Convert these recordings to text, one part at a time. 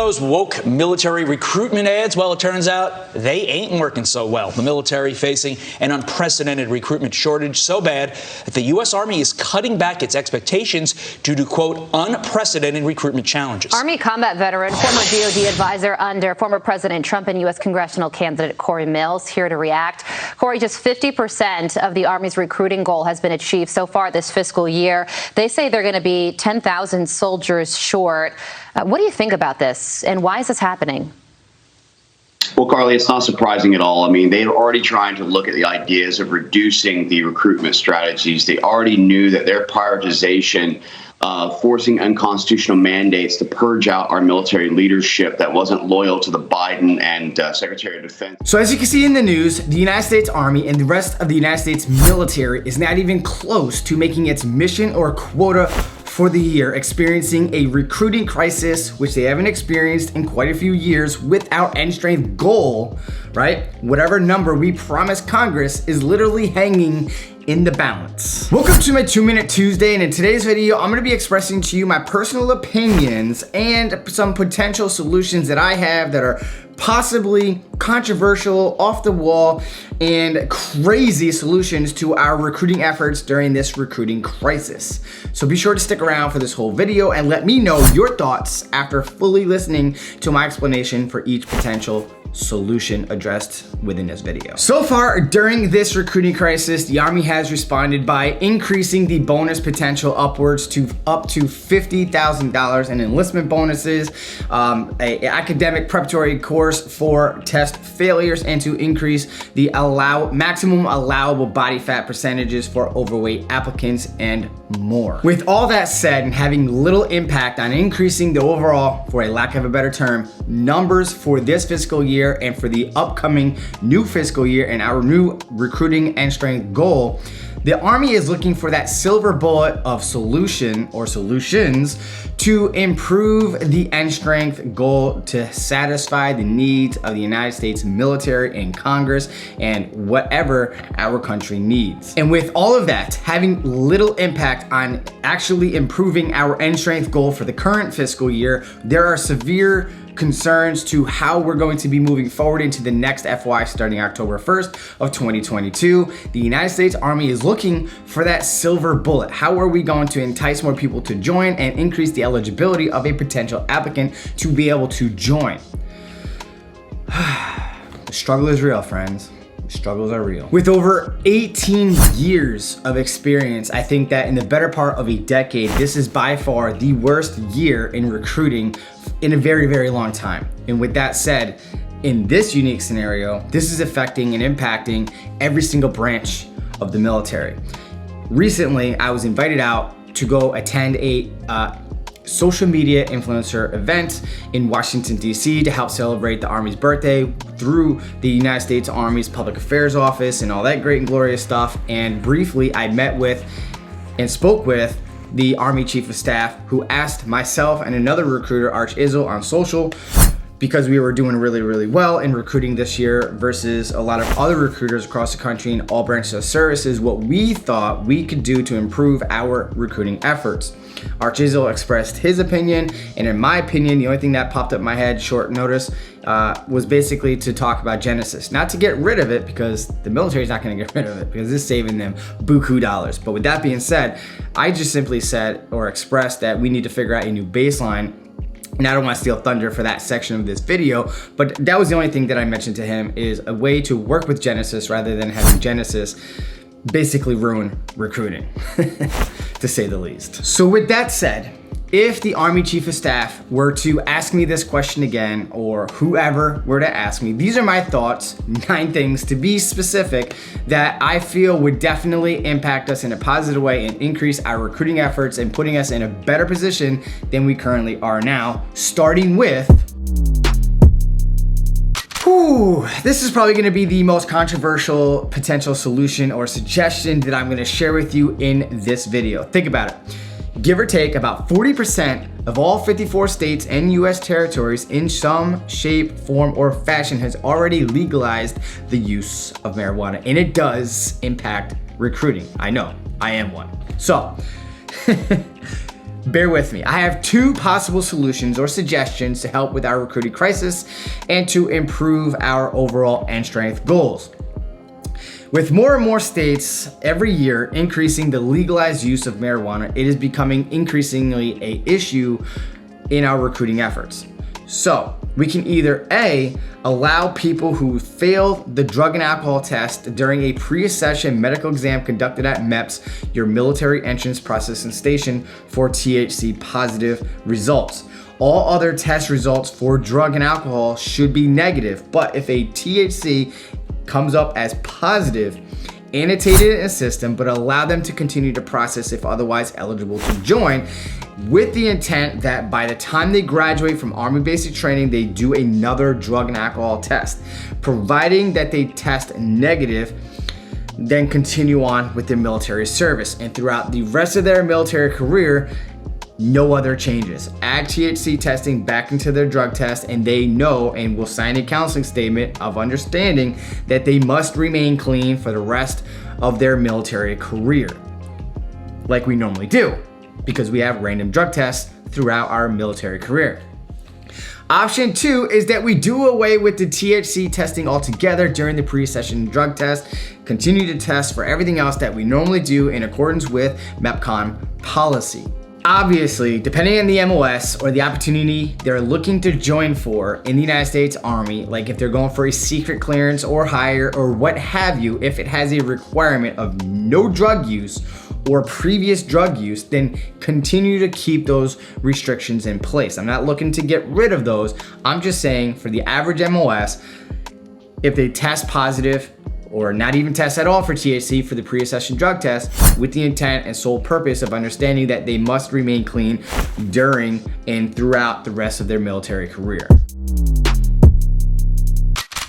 those woke military recruitment ads? Well, it turns out they ain't working so well. The military facing an unprecedented recruitment shortage so bad that the U.S. Army is cutting back its expectations due to, quote, unprecedented recruitment challenges. Army combat veteran, former DOD advisor under former President Trump and U.S. congressional candidate Corey Mills here to react. Corey, just 50% of the Army's recruiting goal has been achieved so far this fiscal year. They say they're going to be 10,000 soldiers short. What do you think about this, and why is this happening? Well, Carly, it's not surprising at all. I mean, they were already trying to look at the ideas of reducing the recruitment strategies. They already knew that their prioritization forcing unconstitutional mandates to purge out our military leadership that wasn't loyal to the Biden and Secretary of Defense. So as you can see in the news, the United States Army and the rest of the United States military is not even close to making its mission or quota for the year, experiencing a recruiting crisis, which they haven't experienced in quite a few years, with our end strength goal, right? Whatever number we promised Congress is literally hanging in the balance. Welcome to my 2-Minute Tuesday, and in today's video, I'm gonna be expressing to you my personal opinions and some potential solutions that I have that are possibly controversial, off the wall, and crazy solutions to our recruiting efforts during this recruiting crisis. So be sure to stick around for this whole video and let me know your thoughts after fully listening to my explanation for each potential solution addressed within this video. So far during this recruiting crisis, the Army has responded by increasing the bonus potential upwards to up to $50,000 in enlistment bonuses, a academic preparatory course for test failures, and to increase the maximum allowable body fat percentages for overweight applicants and more. With all that said, and having little impact on increasing the overall, for a lack of a better term, numbers for this fiscal year and for the upcoming new fiscal year and our new recruiting and strength goal, the Army is looking for that silver bullet of solution or solutions to improve the end strength goal to satisfy the needs of the United States military and Congress and whatever our country needs. And with all of that having little impact on actually improving our end strength goal for the current fiscal year, there are severe concerns to how we're going to be moving forward into the next FY starting October 1st of 2022. The United States Army is looking for that silver bullet. How are we going to entice more people to join and increase the eligibility of a potential applicant to be able to join? The struggle is real, friends. Struggles are real. With over 18 years of experience, I think that in the better part of a decade, this is by far the worst year in recruiting in a very, very long time. And with that said, in this unique scenario, this is affecting and impacting every single branch of the military. Recently, I was invited out to go attend a social media influencer event in Washington, D.C. to help celebrate the Army's birthday through the United States Army's Public Affairs Office and all that great and glorious stuff. And briefly, I met with and spoke with the Army Chief of Staff, who asked myself and another recruiter, Arch Izzle, on social, because we were doing really, really well in recruiting this year versus a lot of other recruiters across the country in all branches of services, what we thought we could do to improve our recruiting efforts. Arch Izzle expressed his opinion, and in my opinion, the only thing that popped up in my head short notice was basically to talk about Genesis. Not to get rid of it, because the military is not going to get rid of it, because it's saving them buku dollars. But with that being said, I just simply said or expressed that we need to figure out a new baseline. And I don't want to steal thunder for that section of this video, but that was the only thing that I mentioned to him, is a way to work with Genesis rather than having Genesis basically ruin recruiting, to say the least. So with that said, if the Army Chief of Staff were to ask me this question again, or whoever were to ask me, these are my thoughts, 9 things to be specific, that I feel would definitely impact us in a positive way and increase our recruiting efforts and putting us in a better position than we currently are now, starting with, this is probably gonna be the most controversial potential solution or suggestion that I'm gonna share with you in this video. Think about it. Give or take, about 40% of all 54 states and US territories in some shape, form, or fashion has already legalized the use of marijuana, and it does impact recruiting. I know, I am one. So, bear with me. I have two possible solutions or suggestions to help with our recruiting crisis and to improve our overall end strength goals. With more and more states every year increasing the legalized use of marijuana, it is becoming increasingly an issue in our recruiting efforts. So we can either A, allow people who failed the drug and alcohol test during a pre-accession medical exam conducted at MEPS, your military entrance processing station, for THC positive results. All other test results for drug and alcohol should be negative, but if a THC comes up as positive, annotate it in a system, but allow them to continue to process if otherwise eligible to join, with the intent that by the time they graduate from Army basic training, they do another drug and alcohol test. Providing that they test negative, then continue on with their military service. And throughout the rest of their military career, no other changes. Add THC testing back into their drug test, and they know and will sign a counseling statement of understanding that they must remain clean for the rest of their military career, like we normally do, because we have random drug tests throughout our military career. Option 2 is that we do away with the THC testing altogether during the pre-session drug test, continue to test for everything else that we normally do in accordance with MEPCON policy. Obviously, depending on the MOS or the opportunity they're looking to join for in the United States Army, like if they're going for a secret clearance or higher or what have you, if it has a requirement of no drug use or previous drug use, then continue to keep those restrictions in place. I'm not looking to get rid of those. I'm just saying for the average MOS, if they test positive or not even test at all for THC for the pre-accession drug test, with the intent and sole purpose of understanding that they must remain clean during and throughout the rest of their military career.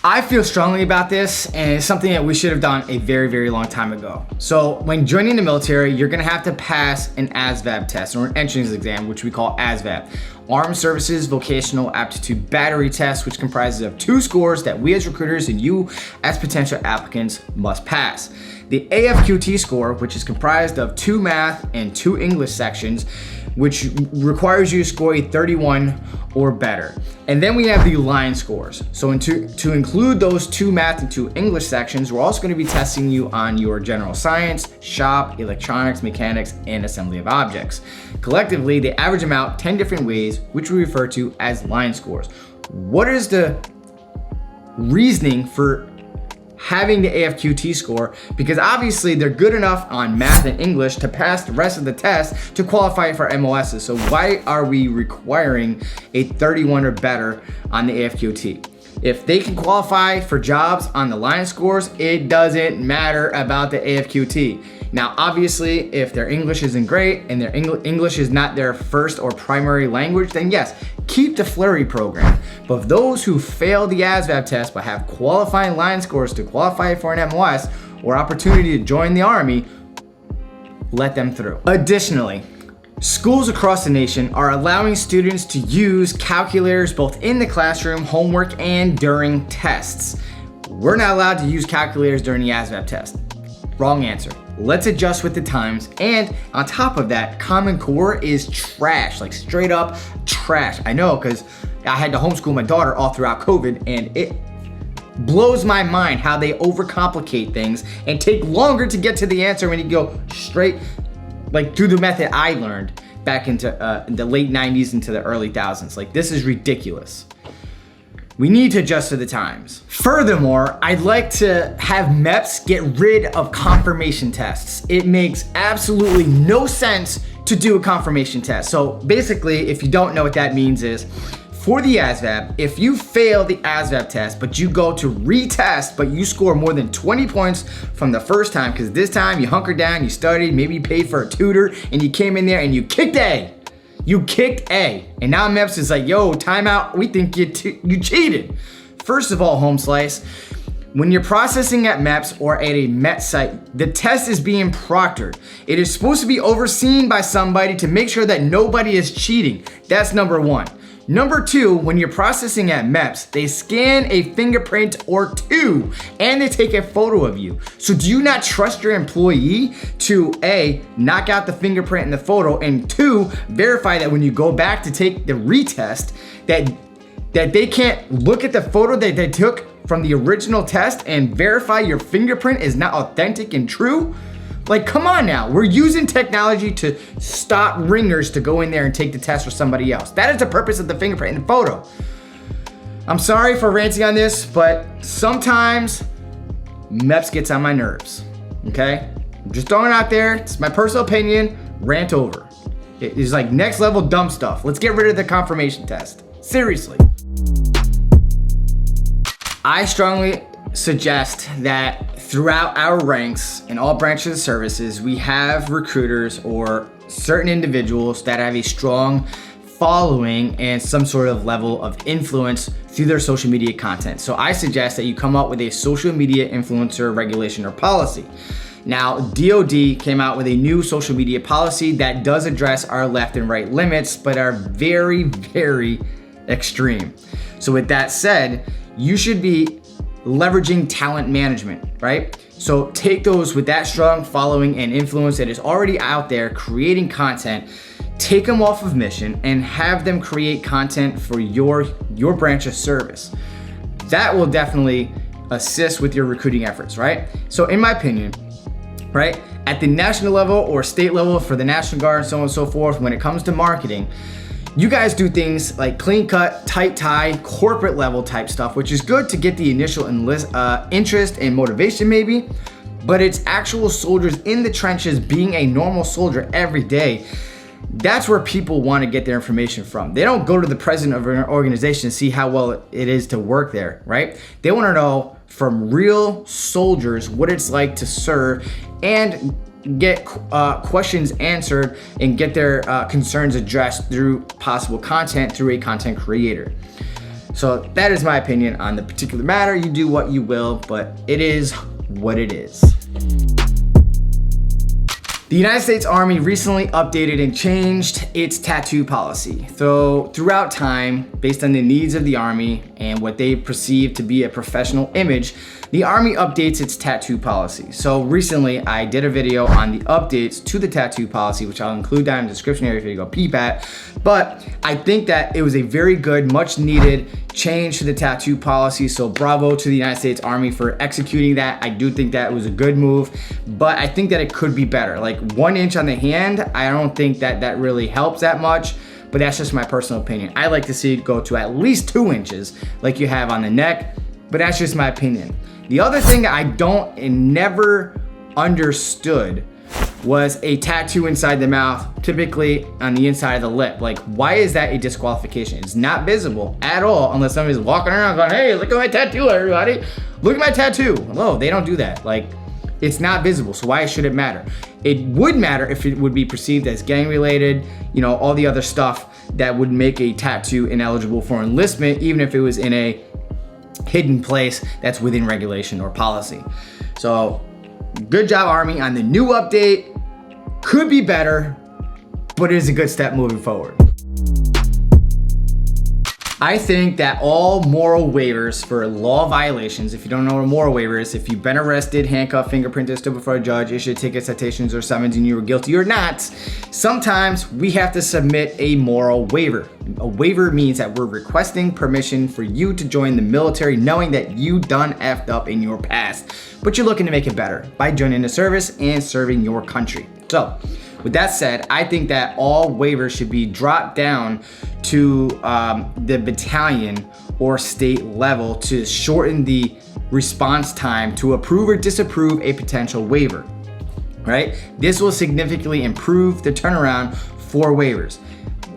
I feel strongly about this, and it's something that we should have done a very, very long time ago. So when joining the military, you're gonna have to pass an ASVAB test or an entrance exam, which we call ASVAB. Armed Services Vocational Aptitude Battery Test, which comprises of 2 scores that we as recruiters and you as potential applicants must pass. The AFQT score, which is comprised of 2 math and 2 English sections, which requires you to score a 31 or better. And then we have the line scores. So to include those 2 math and 2 English sections, we're also going to be testing you on your general science, shop, electronics, mechanics, and assembly of objects. Collectively, they average them out 10 different ways, which we refer to as line scores. What is the reasoning for having the AFQT score? Because obviously they're good enough on math and English to pass the rest of the test to qualify for MOSs. So why are we requiring a 31 or better on the AFQT? If they can qualify for jobs on the line scores, it doesn't matter about the AFQT. Now, obviously, if their English isn't great and their English is not their first or primary language, then yes, keep the Flurry program. But those who fail the ASVAB test but have qualifying line scores to qualify for an MOS or opportunity to join the Army, let them through. Additionally, schools across the nation are allowing students to use calculators both in the classroom, homework, and during tests. We're not allowed to use calculators during the ASVAB test. Wrong answer. Let's adjust with the times. And on top of that, Common Core is trash, like straight up trash. I know, because I had to homeschool my daughter all throughout COVID, and it blows my mind how they overcomplicate things and take longer to get to the answer when you go straight, like through the method I learned back into the late 90s into the early thousands. Like, this is ridiculous. We need to adjust to the times. Furthermore, I'd like to have MEPS get rid of confirmation tests. It makes absolutely no sense to do a confirmation test. So basically, if you don't know what that means is, for the ASVAB, if you fail the ASVAB test, but you go to retest, but you score more than 20 points from the first time, because this time you hunkered down, you studied, maybe you paid for a tutor, and you came in there and you kicked A. You kicked A. And now MEPS is like, yo, timeout, we think you cheated. First of all, Home Slice, when you're processing at MEPS or at a MET site, the test is being proctored. It is supposed to be overseen by somebody to make sure that nobody is cheating. That's number one. Number 2, when you're processing at MEPS, they scan a fingerprint or 2 and they take a photo of you. So do you not trust your employee to A, knock out the fingerprint in the photo, and 2, verify that when you go back to take the retest that they can't look at the photo that they took from the original test and verify your fingerprint is not authentic and true? Like, come on now. We're using technology to stop ringers to go in there and take the test for somebody else. That is the purpose of the fingerprint in the photo. I'm sorry for ranting on this, but sometimes MEPS gets on my nerves, okay? I'm just throwing it out there. It's my personal opinion. Rant over. It is like next level dumb stuff. Let's get rid of the confirmation test. Seriously. I strongly suggest that throughout our ranks in all branches of services, we have recruiters or certain individuals that have a strong following and some sort of level of influence through their social media content. So I suggest that you come up with a social media influencer regulation or policy. Now, DoD came out with a new social media policy that does address our left and right limits, but are very, very extreme. So with that said, you should be leveraging talent management, right? So take those with that strong following and influence that is already out there creating content, take them off of mission and have them create content for your branch of service. That will definitely assist with your recruiting efforts, right? So in my opinion, right, at the national level or state level for the National Guard and so on and so forth, when it comes to marketing, you guys do things like clean cut, tight tie, corporate level type stuff, which is good to get the initial interest and motivation maybe, but it's actual soldiers in the trenches being a normal soldier every day. That's where people want to get their information from. They don't go to the president of an organization and see how well it is to work there, right? They want to know from real soldiers what it's like to serve and get questions answered and get their concerns addressed through possible content through a content creator. So that is my opinion on the particular matter. You do what you will, but it is what it is. The United States Army recently updated and changed its tattoo policy. So throughout time, based on the needs of the Army and what they perceive to be a professional image, the Army updates its tattoo policy. So recently I did a video on the updates to the tattoo policy, which I'll include down in the description area for you to go peep at. But I think that it was a very good, much needed change to the tattoo policy. So bravo to the United States Army for executing that. I do think that was a good move, but I think that it could be better. Like 1 inch on the hand, I don't think that that really helps that much, but that's just my personal opinion. I like to see it go to at least 2 inches like you have on the neck, but that's just my opinion. The other thing I don't and never understood was a tattoo inside the mouth, typically on the inside of the lip. Like, why is that a disqualification? It's not visible at all unless somebody's walking around going, hey, look at my tattoo, everybody. Look at my tattoo. Hello, they don't do that. Like, it's not visible, so why should it matter? It would matter if it would be perceived as gang related, you know, all the other stuff that would make a tattoo ineligible for enlistment, even if it was in a hidden place that's within regulation or policy. So good job, Army, on the new update. Could be better, but it is a good step moving forward. I think that all moral waivers for law violations, if you don't know what a moral waiver is, if you've been arrested, handcuffed, fingerprinted, stood before a judge, issued tickets, citations, or summons, and you were guilty or not, sometimes we have to submit a moral waiver. A waiver means that we're requesting permission for you to join the military knowing that you done effed up in your past, but you're looking to make it better by joining the service and serving your country. So, with that said, I think that all waivers should be dropped down to the battalion or state level to shorten the response time to approve or disapprove a potential waiver, right? This will significantly improve the turnaround for waivers.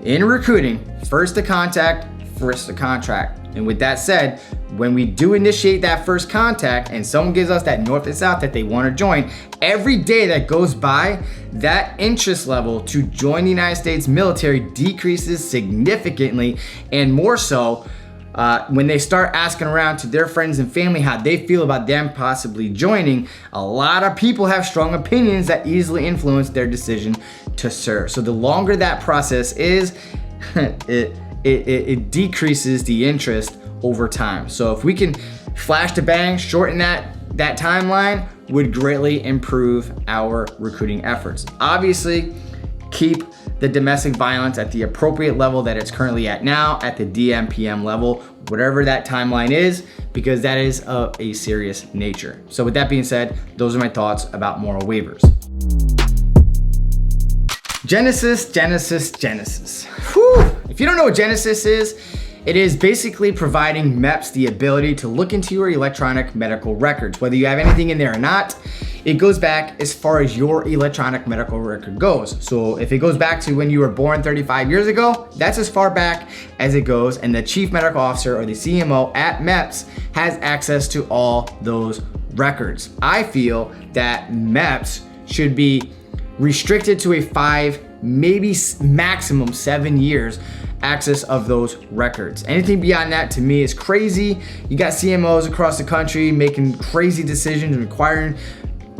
In recruiting, first to contact, first to contract. And with that said, when we do initiate that first contact and someone gives us that north and south that they want to join, every day that goes by, that interest level to join the United States military decreases significantly, and more so when they start asking around to their friends and family how they feel about them possibly joining. A lot of people have strong opinions that easily influence their decision to serve. So the longer that process is, it decreases the interest over time. So if we can flash to bang, shorten that timeline, would greatly improve our recruiting efforts. Obviously, keep the domestic violence at the appropriate level that it's currently at now, at the DMPM level, whatever that timeline is, because that is of a serious nature. So with that being said, those are my thoughts about moral waivers. Genesis. Whew. If you don't know what Genesis is, it is basically providing MEPS the ability to look into your electronic medical records. Whether you have anything in there or not, it goes back as far as your electronic medical record goes. So if it goes back to when you were born 35 years ago, that's as far back as it goes, and the chief medical officer or the CMO at MEPS has access to all those records. I feel that MEPS should be restricted to a 5, maybe maximum 7 years access of those records. Anything beyond that to me is crazy. You got CMOs across the country making crazy decisions and requiring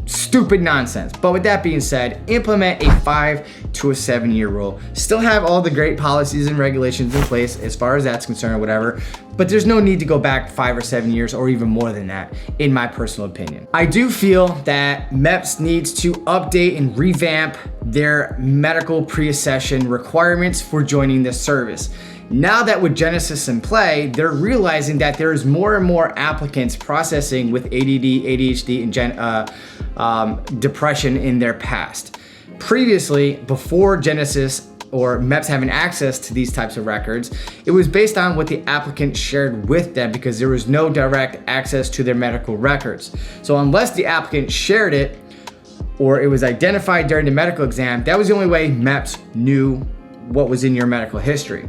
stupid nonsense. But with that being said, implement a 5 to a 7 year rule. Still have all the great policies and regulations in place as far as that's concerned or whatever, but there's no need to go back 5 or 7 years or even more than that, in my personal opinion. I do feel that MEPS needs to update and revamp their medical pre-accession requirements for joining the service. Now that with Genesis in play, they're realizing that there's more and more applicants processing with ADD, ADHD, and depression in their past. Previously, before Genesis or MEPS having access to these types of records, it was based on what the applicant shared with them because there was no direct access to their medical records. So unless the applicant shared it or it was identified during the medical exam, that was the only way MEPS knew what was in your medical history.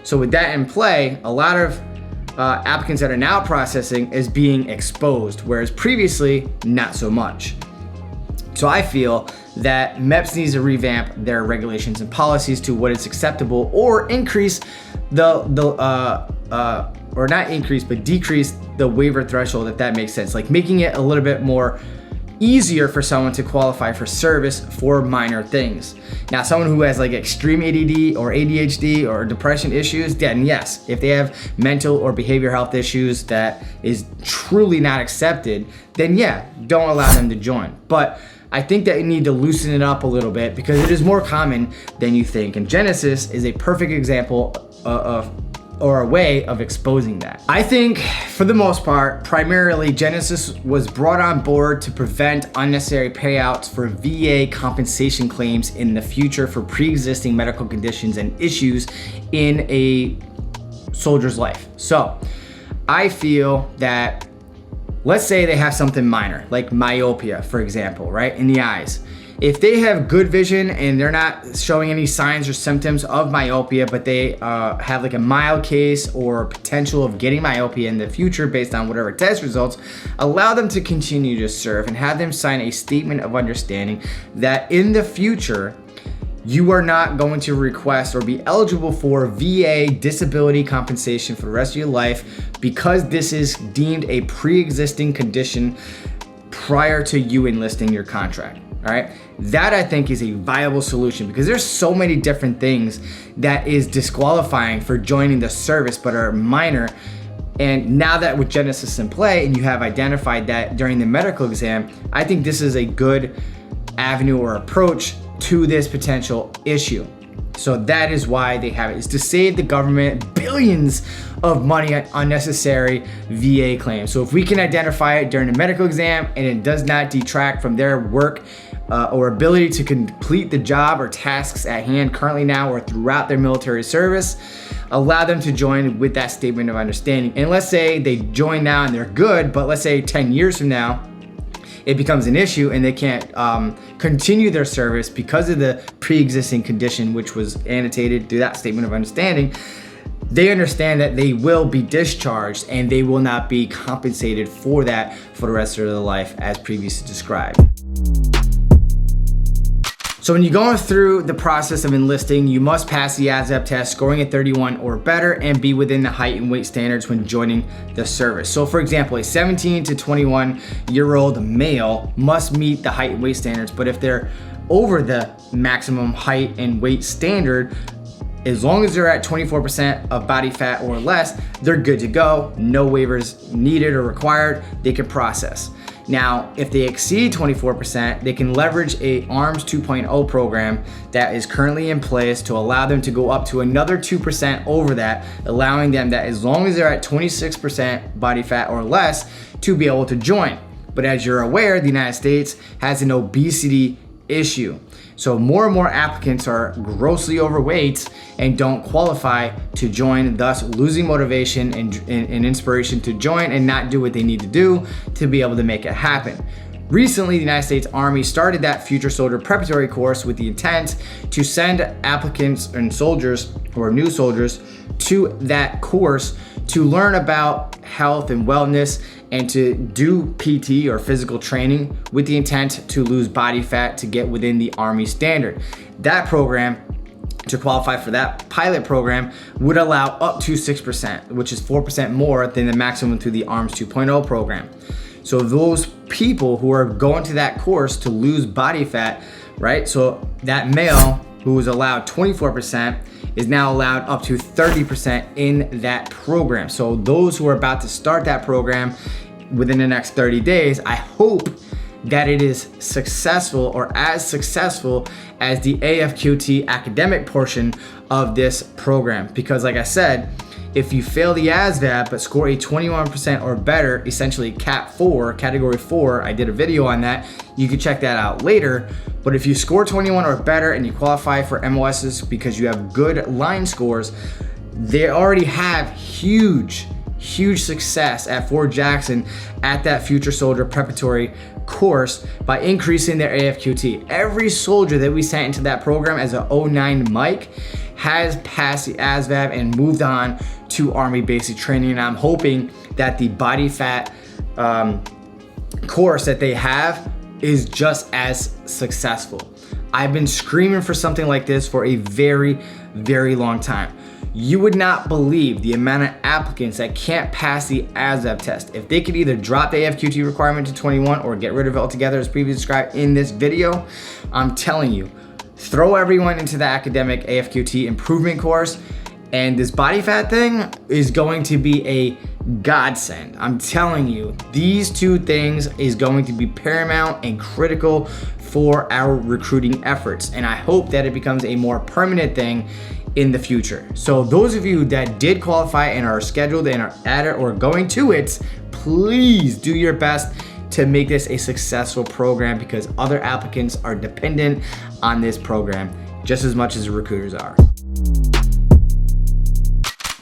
So with that in play, a lot of applicants that are now processing is being exposed, whereas previously, not so much. So I feel that MEPS needs to revamp their regulations and policies to what is acceptable, or increase or not increase, but decrease the waiver threshold, if that makes sense. Like making it a little bit more easier for someone to qualify for service for minor things. Now, someone who has like extreme ADD or ADHD or depression issues, then yes, if they have mental or behavioral health issues that is truly not accepted, then yeah, don't allow them to join. But I think that you need to loosen it up a little bit because it is more common than you think. And Genesis is a perfect example or a way of exposing that. I think for the most part, primarily Genesis was brought on board to prevent unnecessary payouts for VA compensation claims in the future for pre-existing medical conditions and issues in a soldier's life. So I feel that, let's say they have something minor, like myopia, for example, right, in the eyes. If they have good vision and they're not showing any signs or symptoms of myopia, but they have like a mild case or potential of getting myopia in the future based on whatever test results, allow them to continue to serve and have them sign a statement of understanding that in the future, you are not going to request or be eligible for VA disability compensation for the rest of your life because this is deemed a pre-existing condition prior to you enlisting your contract. All right, that I think is a viable solution because there's so many different things that is disqualifying for joining the service but are minor. And now that with Genesis in play and you have identified that during the medical exam, I think this is a good avenue or approach to this potential issue. So that is why they have it, is to save the government billions of money on unnecessary VA claims. So if we can identify it during the medical exam and it does not detract from their work or ability to complete the job or tasks at hand currently now or throughout their military service, allow them to join with that statement of understanding. And let's say they join now and they're good, but let's say 10 years from now, it becomes an issue and they can't continue their service because of the pre-existing condition, which was annotated through that statement of understanding. They understand that they will be discharged and they will not be compensated for that for the rest of their life as previously described. So when you're going through the process of enlisting, you must pass the ASVAB test, scoring at 31 or better, and be within the height and weight standards when joining the service. So for example, a 17 to 21-year-old male must meet the height and weight standards, but if they're over the maximum height and weight standard, as long as they're at 24% of body fat or less, they're good to go. No waivers needed or required. They can process. Now, if they exceed 24%, they can leverage a ARMS 2.0 program that is currently in place to allow them to go up to another 2% over that, allowing them that as long as they're at 26% body fat or less to be able to join. But as you're aware, the United States has an obesity issue. So more and more applicants are grossly overweight and don't qualify to join, thus losing motivation and inspiration to join and not do what they need to do to be able to make it happen. Recently, the United States Army started that Future Soldier Preparatory course with the intent to send applicants and soldiers or new soldiers to that course to learn about health and wellness and to do PT or physical training with the intent to lose body fat to get within the Army standard. That program, to qualify for that pilot program, would allow up to 6%, which is 4% more than the maximum through the ARMS 2.0 program. So those people who are going to that course to lose body fat, right? So that male who was allowed 24% is now allowed up to 30% in that program. So those who are about to start that program within the next 30 days, I hope that it is successful or as successful as the AFQT academic portion of this program. Because like I said, if you fail the ASVAB but score a 21% or better, essentially category 4, I did a video on that, you can check that out later. But if you score 21 or better and you qualify for MOSs because you have good line scores, they already have huge success at Fort Jackson at that Future Soldier Preparatory course by increasing their AFQT. Every soldier that we sent into that program as an 09 Mike has passed the ASVAB and moved on to Army basic training. And I'm hoping that the body fat course that they have is just as successful. I've been screaming for something like this for a very long time. You would not believe the amount of applicants that can't pass the ASVAB test. If they could either drop the AFQT requirement to 21 or get rid of it altogether as previously described in this video, I'm telling you, throw everyone into the academic AFQT improvement course, and this body fat thing is going to be a godsend. I'm telling you, these two things is going to be paramount and critical for our recruiting efforts. And I hope that it becomes a more permanent thing in the future. So those of you that did qualify and are scheduled and are at it or going to it, please do your best to make this a successful program because other applicants are dependent on this program just as much as the recruiters are.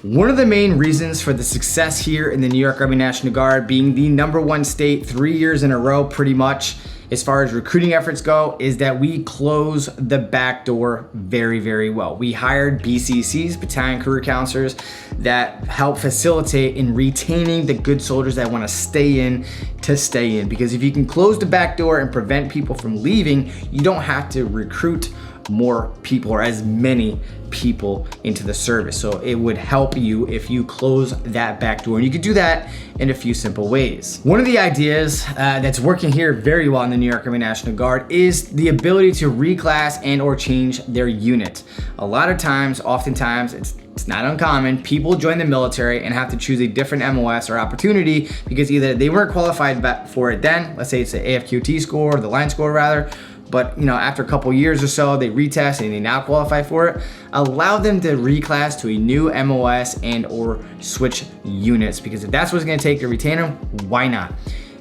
One of the main reasons for the success here in the New York Army National Guard being the #1 state 3 years in a row pretty much as far as recruiting efforts go is that we close the back door very well. We hired BCCs, battalion career counselors, that help facilitate in retaining the good soldiers that want to stay in to stay in. Because if you can close the back door and prevent people from leaving, you don't have to recruit more people or as many people into the service. So it would help you if you close that back door, and you could do that in a few simple ways. One of the ideas that's working here very well in the New York Army National Guard is the ability to reclass and or change their unit. A lot of times, oftentimes, it's not uncommon, people join the military and have to choose a different MOS or opportunity because either they weren't qualified for it then, let's say it's the AFQT score, or the line score rather, but after a couple years or so, they retest and they now qualify for it. Allow them to reclass to a new MOS and or switch units, because if that's what it's gonna take to retain them, why not?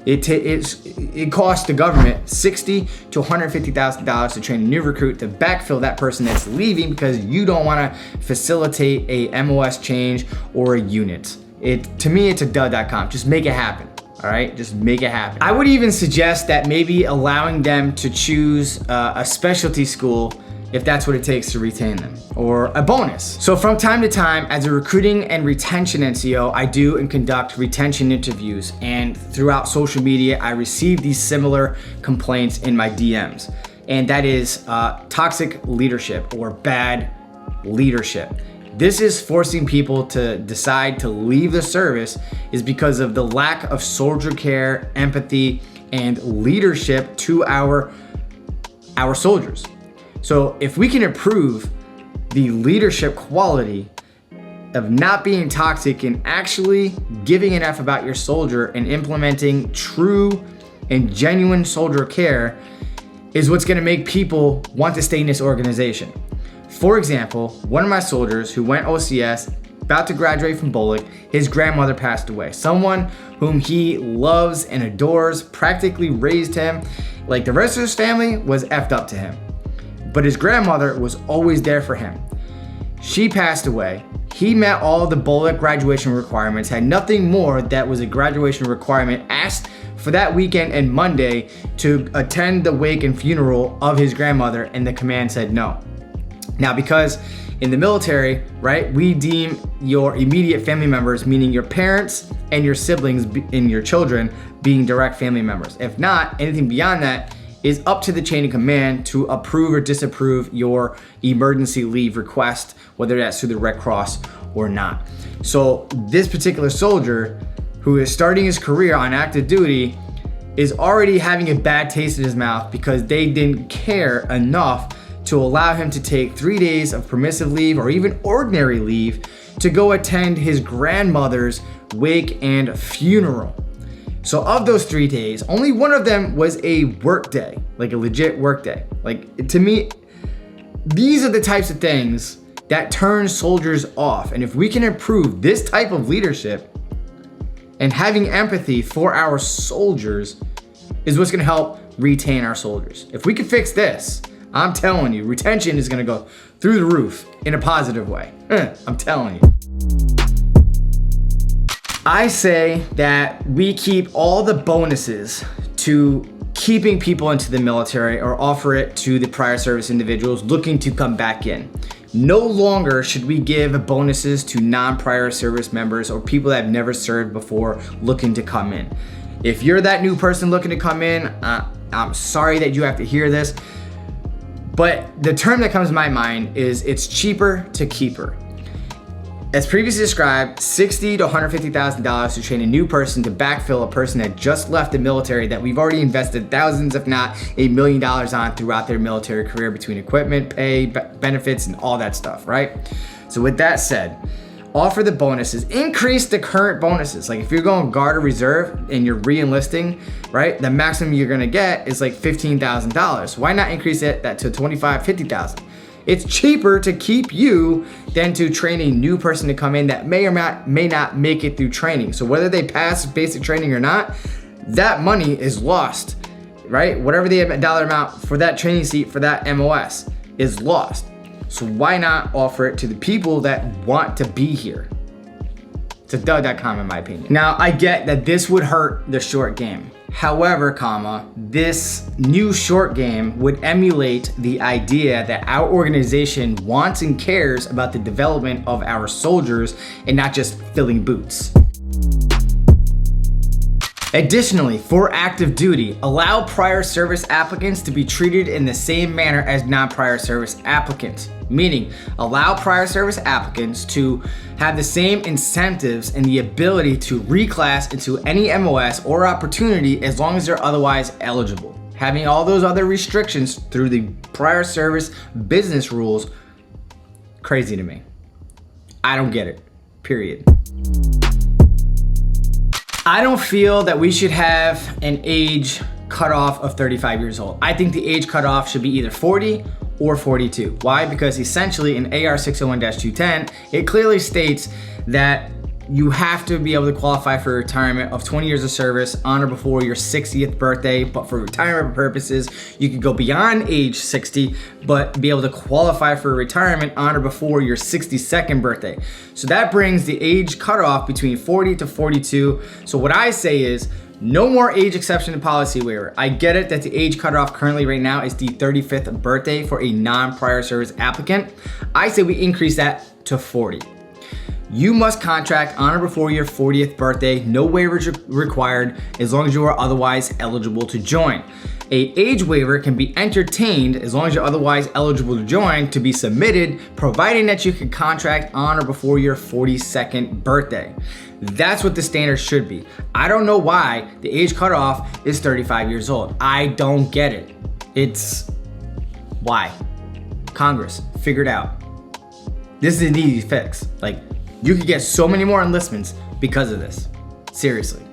It costs the government $60,000 to $150,000 to train a new recruit to backfill that person that's leaving because you don't wanna facilitate a MOS change or a unit. To me, it's a dud.com. Just make it happen. All right, just make it happen. I would even suggest that maybe allowing them to choose a specialty school if that's what it takes to retain them, or a bonus. So from time to time, as a recruiting and retention NCO, I do and conduct retention interviews, and throughout social media, I receive these similar complaints in my DMs, and that is toxic leadership or bad leadership. This is forcing people to decide to leave the service is because of the lack of soldier care, empathy, and leadership to our soldiers. So if we can improve the leadership quality of not being toxic and actually giving an F about your soldier and implementing true and genuine soldier care is what's gonna make people want to stay in this organization. For example, one of my soldiers who went OCS, about to graduate from Bullock, his grandmother passed away. Someone whom he loves and adores, practically raised him. Like the rest of his family was effed up to him. But his grandmother was always there for him. She passed away. He met all the Bullock graduation requirements, had nothing more that was a graduation requirement, asked for that weekend and Monday to attend the wake and funeral of his grandmother, and the command said no. Now, because in the military, right, we deem your immediate family members, meaning your parents and your siblings and your children, being direct family members. If not, anything beyond that is up to the chain of command to approve or disapprove your emergency leave request, whether that's through the Red Cross or not. So this particular soldier who is starting his career on active duty is already having a bad taste in his mouth because they didn't care enough to allow him to take 3 days of permissive leave or even ordinary leave to go attend his grandmother's wake and funeral. So of those 3 days, only one of them was a work day, like a legit work day. Like, to me, these are the types of things that turn soldiers off. And if we can improve this type of leadership and having empathy for our soldiers is what's gonna help retain our soldiers. If we can fix this, I'm telling you, retention is gonna go through the roof in a positive way. I'm telling you. I say that we keep all the bonuses to keeping people into the military or offer it to the prior service individuals looking to come back in. No longer should we give bonuses to non-prior service members or people that have never served before looking to come in. If you're that new person looking to come in, I'm sorry that you have to hear this, but the term that comes to my mind is it's cheaper to keep her. As previously described, $60,000 to $150,000 to train a new person to backfill a person that just left the military that we've already invested thousands, if not $1 million on throughout their military career between equipment, pay, benefits, and all that stuff, right? So with that said, offer the bonuses, increase the current bonuses. Like if you're going guard or reserve and you're re-enlisting, right? The maximum you're gonna get is like $15,000. Why not increase that to $25,000, $50,000? It's cheaper to keep you than to train a new person to come in that may or may not make it through training. So whether they pass basic training or not, that money is lost, right? Whatever the dollar amount for that training seat for that MOS is lost. So why not offer it to the people that want to be here? It's a dud.com in my opinion. Now, I get that this would hurt the short game. However, this new short game would emulate the idea that our organization wants and cares about the development of our soldiers and not just filling boots. Additionally, for active duty, allow prior service applicants to be treated in the same manner as non-prior service applicants. Meaning, allow prior service applicants to have the same incentives and the ability to reclass into any MOS or opportunity as long as they're otherwise eligible. Having all those other restrictions through the prior service business rules, crazy to me. I don't get it, period. I don't feel that we should have an age cutoff of 35 years old. I think the age cutoff should be either 40 or 42. Why? Because essentially in AR 601-210, it clearly states that you have to be able to qualify for retirement of 20 years of service on or before your 60th birthday. But for retirement purposes, you could go beyond age 60, but be able to qualify for retirement on or before your 62nd birthday. So that brings the age cutoff between 40 to 42. So what I say is, no more age exception to policy waiver. I get it that the age cutoff currently right now is the 35th birthday for a non-prior service applicant. I say we increase that to 40. You must contract on or before your 40th birthday, no waivers required as long as you are otherwise eligible to join. A age waiver can be entertained as long as you're otherwise eligible to join to be submitted, providing that you can contract on or before your 42nd birthday. That's what the standard should be. I don't know why the age cutoff is 35 years old. I don't get it. It's why. Congress, figure it out. This is an easy fix. Like, you could get so many more enlistments because of this. Seriously.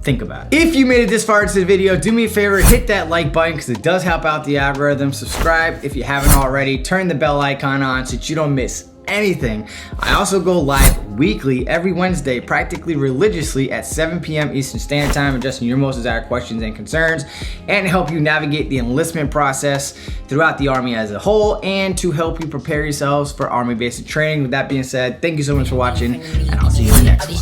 Think about it. If you made it this far into the video, do me a favor, hit that like button because it does help out the algorithm. Subscribe if you haven't already. Turn the bell icon on so that you don't miss anything. I also go live weekly every Wednesday, practically religiously at 7 p.m. Eastern Standard Time, addressing your most desired questions and concerns, and help you navigate the enlistment process throughout the Army as a whole, and to help you prepare yourselves for Army basic training. With that being said, thank you so much for watching, and I'll see you in the next one.